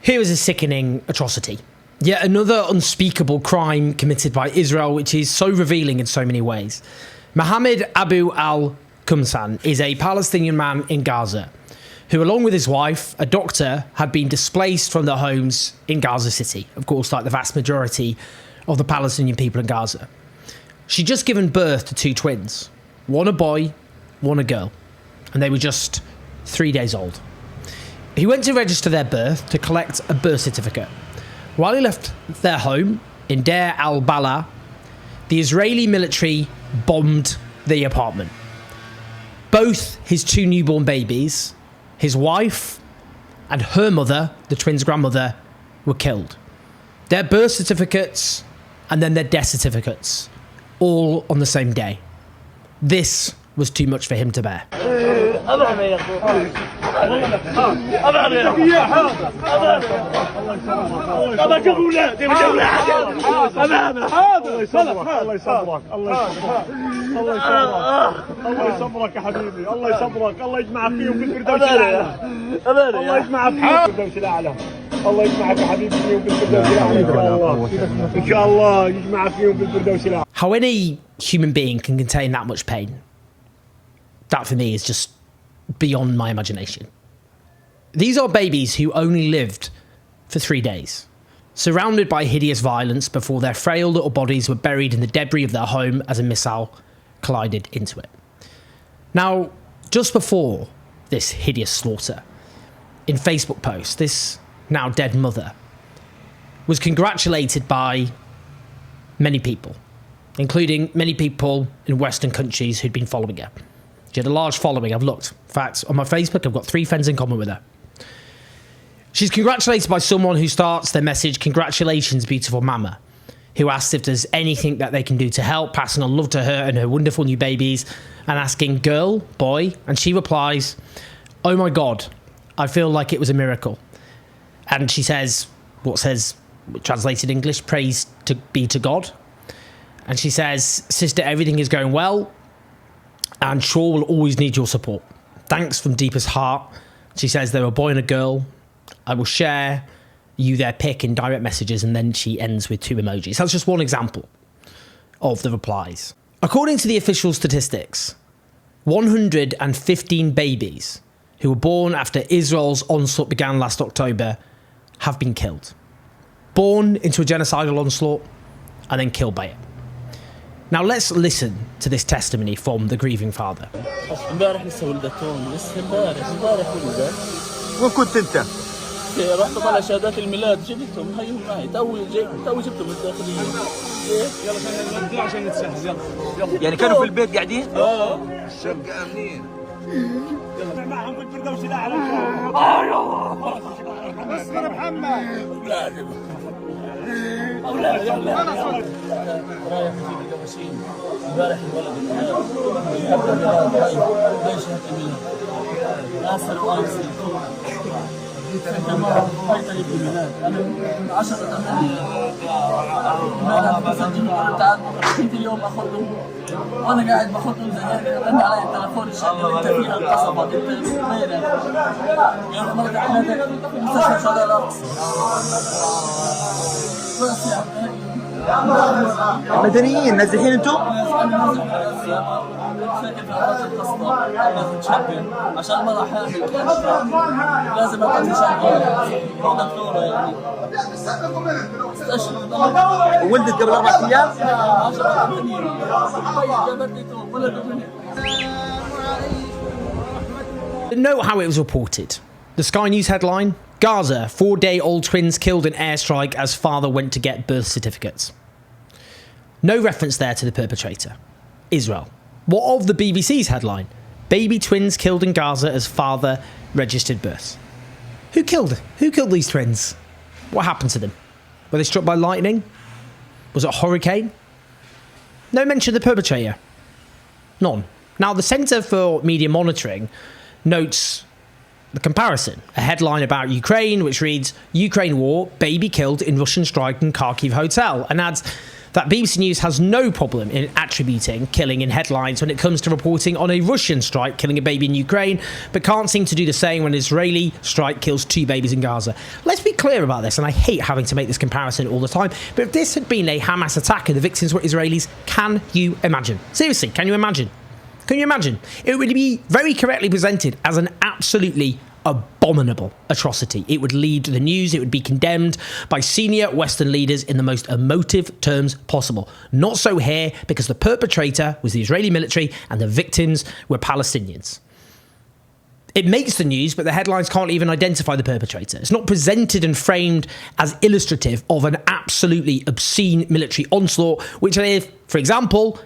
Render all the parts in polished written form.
Here is a sickening atrocity. Yet another unspeakable crime committed by Israel, which is so revealing in so many ways. Mohammed Abu al-Qumsan is a Palestinian man in Gaza who, along with his wife, a doctor, had been displaced from their homes in Gaza City. Of course, like the vast majority of the Palestinian people in Gaza. She'd just given birth to 2 twins. One a boy, one a girl. And they were just 3 days old. He went to register their birth to collect a birth certificate. While he left their home in Deir al-Balah, the Israeli military bombed the apartment. Both his 2 newborn babies, his wife and her mother, the twins' grandmother, were killed. Their birth certificates and then their death certificates, all on the same day. This was too much for him to bear. How any human being can contain that much pain, that for me is just beyond my imagination. These are babies who only lived for 3 days, surrounded by hideous violence before their frail little bodies were buried in the debris of their home as a missile collided into it. Now, just before this hideous slaughter, in Facebook posts, this now dead mother was congratulated by many people, including many people in Western countries who'd been following her. She had a large following, I've looked. In fact, on my Facebook, I've got 3 friends in common with her. She's congratulated by someone who starts their message, "Congratulations, beautiful mama," who asks if there's anything that they can do to help, passing on love to her and her wonderful new babies, and asking, "Girl, boy?" And she replies, "Oh my God, I feel like it was a miracle." And she says, translated English, "Praise to be to God." And she says, "Sister, everything is going well, and sure will always need your support. Thanks from deepest heart." She says they're a boy and a girl. I will share you their pic in direct messages, and then she ends with 2 emojis. That's just one example of the replies. According to the official statistics, 115 babies who were born after Israel's onslaught began last October have been killed. Born into a genocidal onslaught and then killed by it. Now let's listen to this testimony from the grieving father. امبارح لسه ولدتهم لسه امبارح ولدت. وين كنت انت؟ رحت طلع شهادات الميلاد جبتهم هيهم معي تو جبتهم من الداخلية. يلا نطلع عشان نتسهل يلا. يعني كانوا في البيت قاعدين؟ الشقة امنين. يلا معهم في الفردوس الاعلى. يلا اصبر محمد. أولاد رايح في الجواسين امبارح الولد ليش هالتمييز آسر وآسر كمان بيت لي بالميلاد أنا 10 أمانة مسجل تعال جيت اليوم أخذهم وأنا قاعد بأخذهم زي هيك رن علي التلفون الشغلة اللي أنت فيها انقصفت أنت وينك؟ يا مرة عندك مستشفى شغالات مدنيين نازحين انتم؟ عشان ما راح لازم اكون شغال دكتوره يعني ولدت قبل 4 ايام؟ Note how it was reported. The Sky News headline: Gaza, 4-day-old twins killed in airstrike as father went to get birth certificates. No reference there to the perpetrator, Israel. What of the BBC's headline? Baby twins killed in Gaza as father registered births. Who killed these twins? What happened to them? Were they struck by lightning? Was it a hurricane? No mention of the perpetrator. None. Now, the Centre for Media Monitoring notes the comparison, a headline about Ukraine which reads, "Ukraine war, baby killed in Russian strike in Kharkiv hotel," and adds, that BBC News has no problem in attributing killing in headlines when it comes to reporting on a Russian strike killing a baby in Ukraine, but can't seem to do the same when an Israeli strike kills 2 babies in Gaza. Let's be clear about this, and I hate having to make this comparison all the time, but if this had been a Hamas attack and the victims were Israelis, can you imagine? Seriously, can you imagine? Can you imagine? It would be very correctly presented as an absolutely abominable atrocity. It would lead the news. It would be condemned by senior Western leaders in the most emotive terms possible. Not so here, because the perpetrator was the Israeli military and the victims were Palestinians. It makes the news, but the headlines can't even identify the perpetrator. It's not presented and framed as illustrative of an absolutely obscene military onslaught, which if, for example,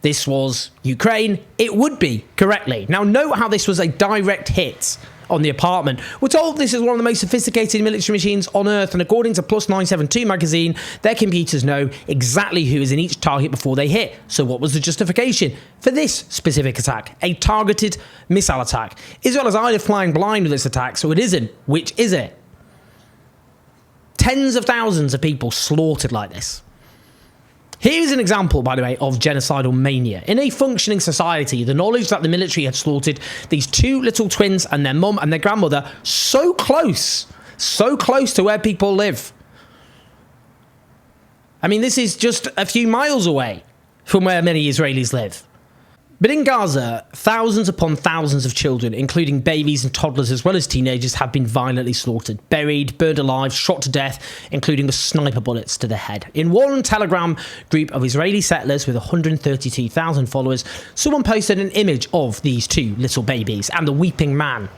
this was Ukraine, it would be correctly. Now, note how this was a direct hit on the apartment. We're told this is one of the most sophisticated military machines on Earth, and according to Plus 972 magazine, their computers know exactly who is in each target before they hit. So what was the justification for this specific attack? A targeted missile attack. Israel is either flying blind with this attack, so it isn't. Which is it? Tens of thousands of people slaughtered like this. Here's an example, by the way, of genocidal mania. In a functioning society, the knowledge that the military had slaughtered these 2 little twins and their mum and their grandmother so close to where people live. I mean, this is just a few miles away from where many Israelis live. But in Gaza, thousands upon thousands of children, including babies and toddlers as well as teenagers, have been violently slaughtered, buried, burned alive, shot to death, including with sniper bullets to the head. In one Telegram group of Israeli settlers with 132,000 followers, someone posted an image of these 2 little babies and the weeping man,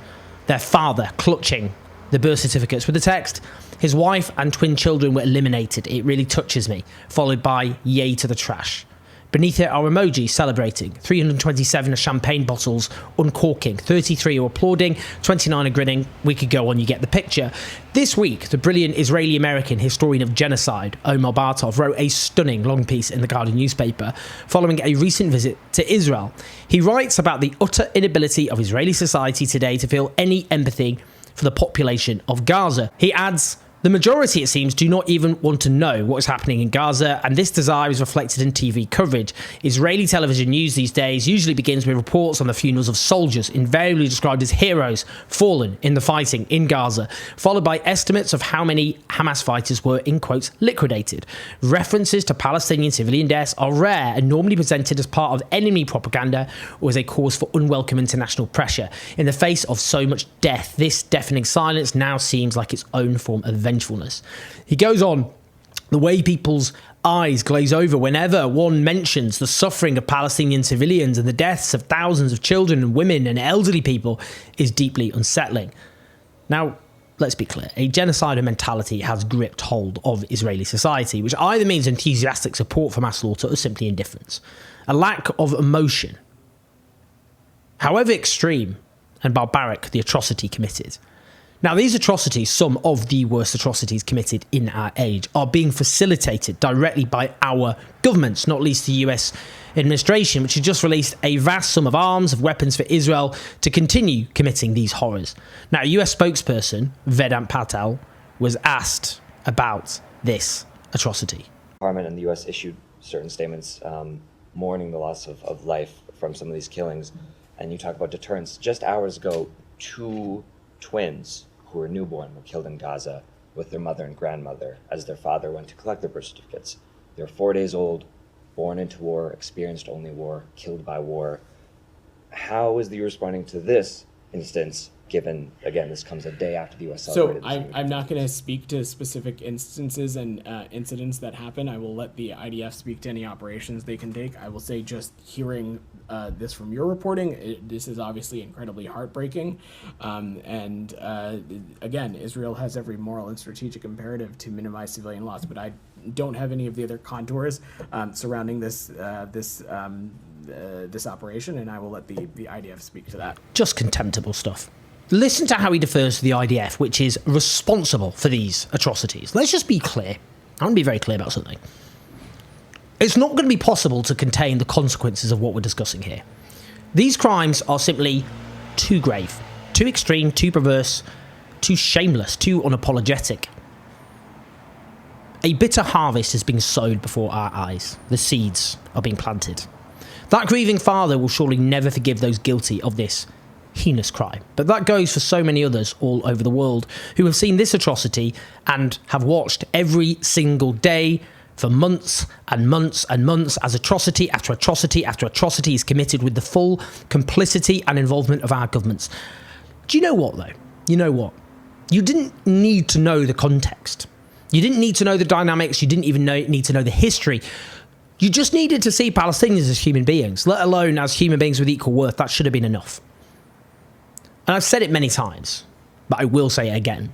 their father, clutching the birth certificates with the text, "His wife and twin children were eliminated. It really touches me," followed by "Yay to the trash." Beneath it are emojis celebrating, 327 are champagne bottles uncorking, 33 are applauding, 29 are grinning. We could go on, you get the picture. This week, the brilliant Israeli-American historian of genocide, Omar Bartov, wrote a stunning long piece in the Guardian newspaper following a recent visit to Israel. He writes about the utter inability of Israeli society today to feel any empathy for the population of Gaza. He adds, "The majority, it seems, do not even want to know what is happening in Gaza, and this desire is reflected in TV coverage. Israeli television news these days usually begins with reports on the funerals of soldiers, invariably described as heroes, fallen in the fighting in Gaza, followed by estimates of how many Hamas fighters were, in quotes, liquidated. References to Palestinian civilian deaths are rare and normally presented as part of enemy propaganda or as a cause for unwelcome international pressure. In the face of so much death, this deafening silence now seems like its own form of vengefulness." He goes on, "The way people's eyes glaze over whenever one mentions the suffering of Palestinian civilians and the deaths of thousands of children and women and elderly people is deeply unsettling." Now, let's be clear. A genocidal mentality has gripped hold of Israeli society, which either means enthusiastic support for mass slaughter or simply indifference. A lack of emotion, however extreme and barbaric the atrocity committed. Now, these atrocities, some of the worst atrocities committed in our age, are being facilitated directly by our governments, not least the US administration, which has just released a vast sum of arms, of weapons for Israel to continue committing these horrors. Now, a US spokesperson, Vedant Patel, was asked about this atrocity. Parliament and the US issued certain statements mourning the loss of life from some of these killings. And you talk about deterrence. Just hours ago, 2 twins who were newborn were killed in Gaza with their mother and grandmother as their father went to collect their birth certificates. They were 4 days old, born into war, experienced only war, killed by war. How is the EU responding to this instance, given, again, this comes a day after the US celebrated? So I'm not going to speak to specific instances and incidents that happen. I will let the IDF speak to any operations they can take. I will say, just hearing this from your reporting, this is obviously incredibly heartbreaking. Again, Israel has every moral and strategic imperative to minimize civilian loss, but I don't have any of the other contours surrounding this operation, and I will let the IDF speak to that. Just contemptible stuff. Listen to how he defers to the IDF, which is responsible for these atrocities. Let's just be clear. I want to be very clear about something. It's not going to be possible to contain the consequences of what we're discussing here. These crimes are simply too grave, too extreme, too perverse, too shameless, too unapologetic. A bitter harvest is being sowed before our eyes. The seeds are being planted. That grieving father will surely never forgive those guilty of this heinous crime. But that goes for so many others all over the world who have seen this atrocity and have watched every single day for months and months and months as atrocity after atrocity after atrocity is committed with the full complicity and involvement of our governments. Do you know what, though? You know what? You didn't need to know the context. You didn't need to know the dynamics. You didn't even need to know the history. You just needed to see Palestinians as human beings, let alone as human beings with equal worth. That should have been enough. And I've said it many times, but I will say it again.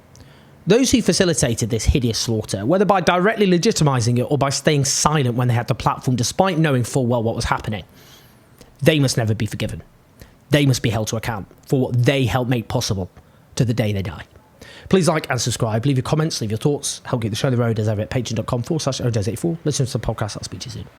Those who facilitated this hideous slaughter, whether by directly legitimising it or by staying silent when they had the platform despite knowing full well what was happening, they must never be forgiven. They must be held to account for what they helped make possible to the day they die. Please like and subscribe, leave your comments, leave your thoughts, help get the show on the road as ever at patreon.com/ODES84. Listen to the podcast, I'll speak to you soon.